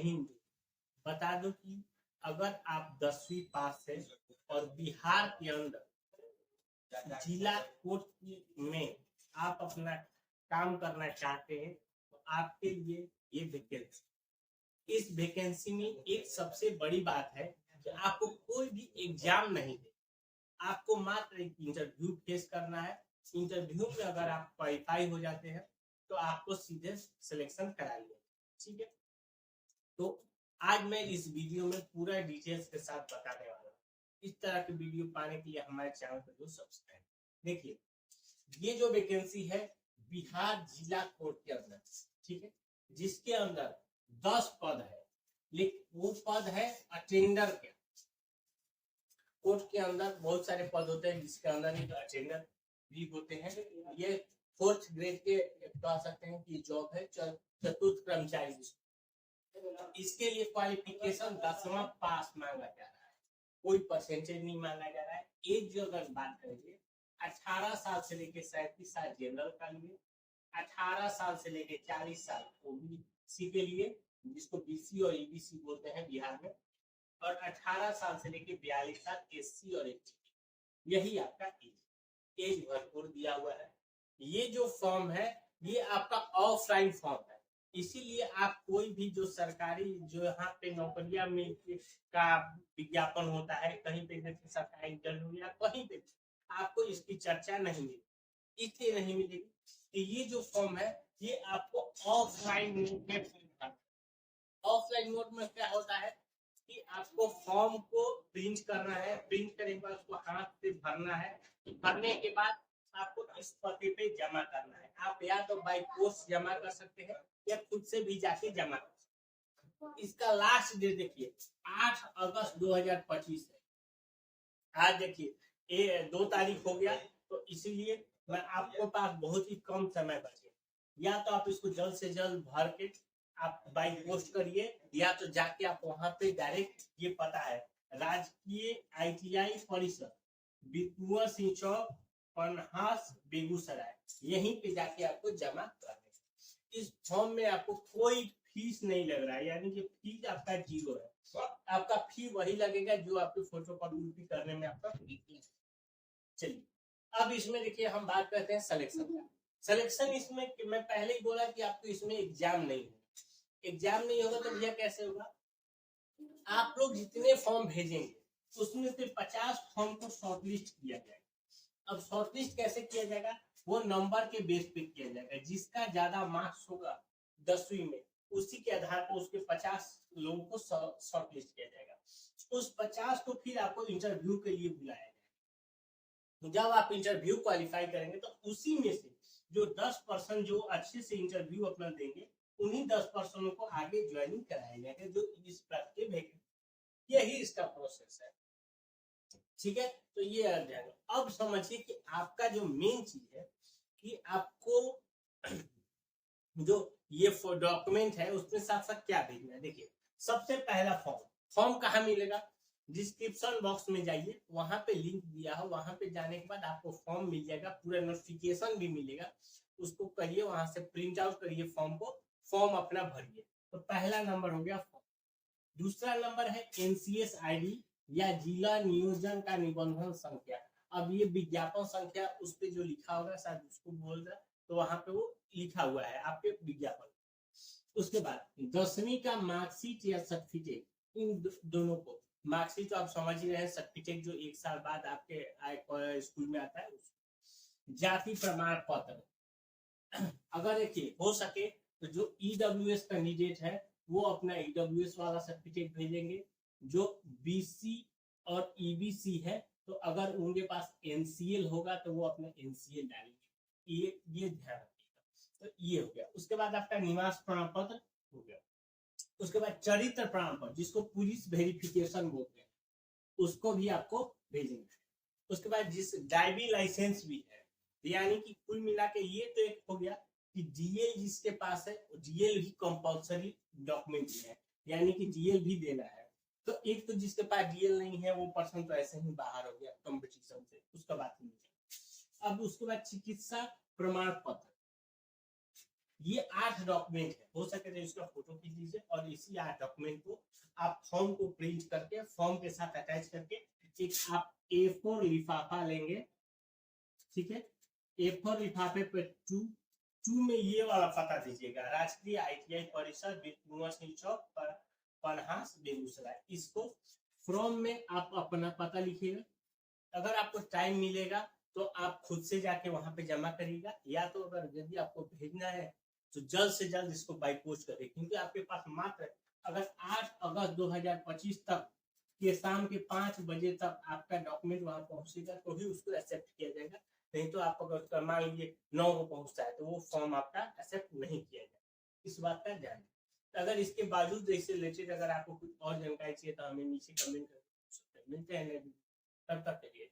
हिंद। बता दो कि अगर आप 10वीं पास है और बिहार के अंदर जिला कोर्ट में आप अपना काम करना चाहते हैं तो आपके लिए ये वैकेंसी। इस वैकेंसी में एक सबसे बड़ी बात है कि आपको कोई भी एग्जाम नहीं है, आपको मात्र एक इंटरव्यू फेस करना है। इंटरव्यू में अगर आप क्वालिफाई हो जाते हैं तो आपको सीधे सिलेक्शन करा लिया। ठीक है, तो आज मैं इस वीडियो में पूरा डिटेल्स के साथ बताने वाला हूँ। इस तरह की वीडियो पाने के लिए हमारे चैनल को जो सब्सक्राइब। देखिए, ये जो वैकेंसी है बिहार जिला कोर्ट के अंदर, ठीक है, जिसके अंदर 10 पद है, लेकिन वो पद है अटेंडर के। कोर्ट के अंदर बहुत सारे पद होते हैं जिसके अंदर एक अटेंडर भी होते हैं। ये 4th ग्रेड के कह सकते हैं कि जॉब है, चतुर्थ कर्मचारी। इसके लिए क्वालिफिकेशन 10वां पास मांगा जा रहा है, कोई परसेंटेज नहीं मांगा जा रहा है। एज जो अगर बात करेंगे 18 साल से लेकर 37 साल जनरल का लिए, 18 साल से लेकर 40 साल ओबीसी के लिए, जिसको बीसी और ईबीसी बोलते हैं बिहार में, और 18 साल से लेकर 42 साल एससी और एसटी। यही आपका एज भरपूर दिया हुआ है। ये जो फॉर्म है ये आपका ऑफलाइन फॉर्म है, इसीलिए आप कोई भी जो सरकारी जो यहाँ पे नौकरियां में का विज्ञापन होता है, कहीं पे सरकारी इंटरव्यू या कहीं पे आपको इसकी चर्चा नहीं मिलेगी। इसलिए नहीं मिलेगी कि ये जो फॉर्म है ये आपको ऑफलाइन मोड में भरना। ऑफलाइन मोड में क्या होता है कि आपको फॉर्म को प्रिंट करना है, प्रिंट करने के बाद उसको हाथ से भरना है, भरने के बाद आपको इस पते पे जमा करना है। आप या तो बाय पोस्ट जमा कर सकते हैं या खुद से भी जाके जमा कर सकते हैं। इसका लास्ट डेट देखिए 8 अगस्त 2025 है। आज देखिए 2 तारीख हो गया, तो इसीलिए मैं आपको पास बहुत ही कम समय बचे। या तो आप इसको जल्द से जल्द भर के आप बाई पोस्ट करिए, या तो जाके आप वहां पे डायरेक्ट, ये पता है राजकीय ITI परिसर कुंवर सिंह चौक पन्हास बेगूसराय, यहीं पे जाके आपको जमा करना। इस फॉर्म में आपको कोई फीस नहीं लग रहा है, यानी कि फीस आपका 0 है। आपका फी वही लगेगा जो आपकी फोटोकॉपी करने में आपका फी। चलिए, अब इसमें देखिए हम बात करते हैं सिलेक्शन का। सिलेक्शन इसमें मैं पहले ही बोला कि आपको इसमें एग्जाम नहीं है। एग्जाम नहीं होगा तो भैया कैसे होगा? आप लोग जितने फॉर्म भेजेंगे उसमें से 50 फॉर्म को शॉर्टलिस्ट किया जाएगा। अब शॉर्टलिस्ट कैसे किया जाएगा? वो नंबर के बेस पे किया जाएगा। जिसका ज्यादा मार्क्स होगा 10वीं में, उसी के आधार पर उसके 50 लोगों को शॉर्टलिस्ट किया जाएगा। उस 50 को फिर आपको इंटरव्यू के लिए बुलाया जाएगा। जब आप इंटरव्यू क्वालिफाई करेंगे तो उसी में से जो 10% जो अच्छे से इंटरव्यू अपना देंगे, उन्हीं 10% को आगे ज्वाइनिंग कराया जाएगा, जो इस प्रकार के। यही इसका प्रोसेस है। ठीक है, तो ये अध्ययन। अब समझिए कि आपका जो मेन चीज है कि आपको जो ये डॉक्यूमेंट है उसमें साथ साथ क्या भेजना है। देखिए, सबसे पहला फॉर्म कहाँ मिलेगा? डिस्क्रिप्शन बॉक्स में जाइए, वहां पे लिंक दिया है, वहां पे जाने के बाद आपको फॉर्म मिल जाएगा, पूरा नोटिफिकेशन भी मिलेगा। उसको करिए, वहां से प्रिंट आउट करिए फॉर्म को, फॉर्म अपना भरिए। तो पहला नंबर हो गया फॉर्म। दूसरा नंबर है NCS ID या जिला नियोजन का निबंधन संख्या। अब ये विज्ञापन संख्या उस पर जो लिखा होगा शायद उसको बोल रहा, तो वहां पे वो लिखा हुआ है आपके विज्ञापन। उसके बाद 10वीं का मार्कशीट या सर्टिफिकेट, इन दोनों को, मार्कशीट तो आप समझ ही रहे हैं, सर्टिफिकेट जो 1 साल बाद आपके स्कूल में आता है। जाति प्रमाण पत्र, अगर देखिए हो सके तो जो EWS कैंडिडेट है वो अपना EWS वाला सर्टिफिकेट भेजेंगे। जो BC और EBC है तो अगर उनके पास NCL होगा तो वो अपना NCL डालेंगे। ये ध्यान रखिएगा। तो ये हो गया। उसके बाद आपका निवास प्रमाण पत्र हो गया। उसके बाद चरित्र प्रमाण पत्र, जिसको पुलिस वेरिफिकेशन बोलते हैं, उसको भी आपको भेजेंगे। उसके बाद जिस ड्राइविंग लाइसेंस भी है, यानी कि कुल मिला के ये तो एक हो गया कि DL जिसके पास है, DL भी कंपलसरी डॉक्यूमेंट है, यानी कि DL भी देना है। तो एक तो जिसके पास DL नहीं है वो पर्सन तो ऐसे ही बाहर हो गया कंपटीशन से, उसका बात नहीं है। अब उसके बाद चिकित्सा प्रमाण पत्र, ये 8 डॉक्यूमेंट है, हो सके तो इसका फोटो खींच लीजिए और इसी 8 डॉक्यूमेंट को आप फॉर्म को प्रिंट करके फॉर्म के साथ अटैच करके एक आप A4 लिफाफा लेंगे, ठीक है। A4 लिफाफे पे टू में ये वाला पता दीजिएगा, राष्ट्रीय ITI परिसर कुंवर सिंह चौक पर पनहास बेगूसराय। इसको फॉर्म में आप अपना पता लिखिएगा। अगर आपको टाइम मिलेगा तो आप खुद से जाके वहां पे जमा करिएगा, या तो अगर यदि आपको भेजना है तो जल्द से जल्द इसको बाई पोस्ट करें, क्योंकि आपके पास मात्र अगर 8 अगस्त 2025 तक के शाम के 5 बजे तक आपका डॉक्यूमेंट वहां पहुंचेगा तो ही उसको एक्सेप्ट किया जाएगा। नहीं तो आप अगर मान लीजिए 9 को पहुंचता है तो वो फॉर्म आपका एक्सेप्ट नहीं किया जाएगा। इस बात का ध्यान। अगर इसके बावजूद इससे रिलेटेड अगर आपको कुछ और जानकारी चाहिए तो हमें नीचे कमेंट कर सकते हैं। मिलते हैं तब तक के लिए।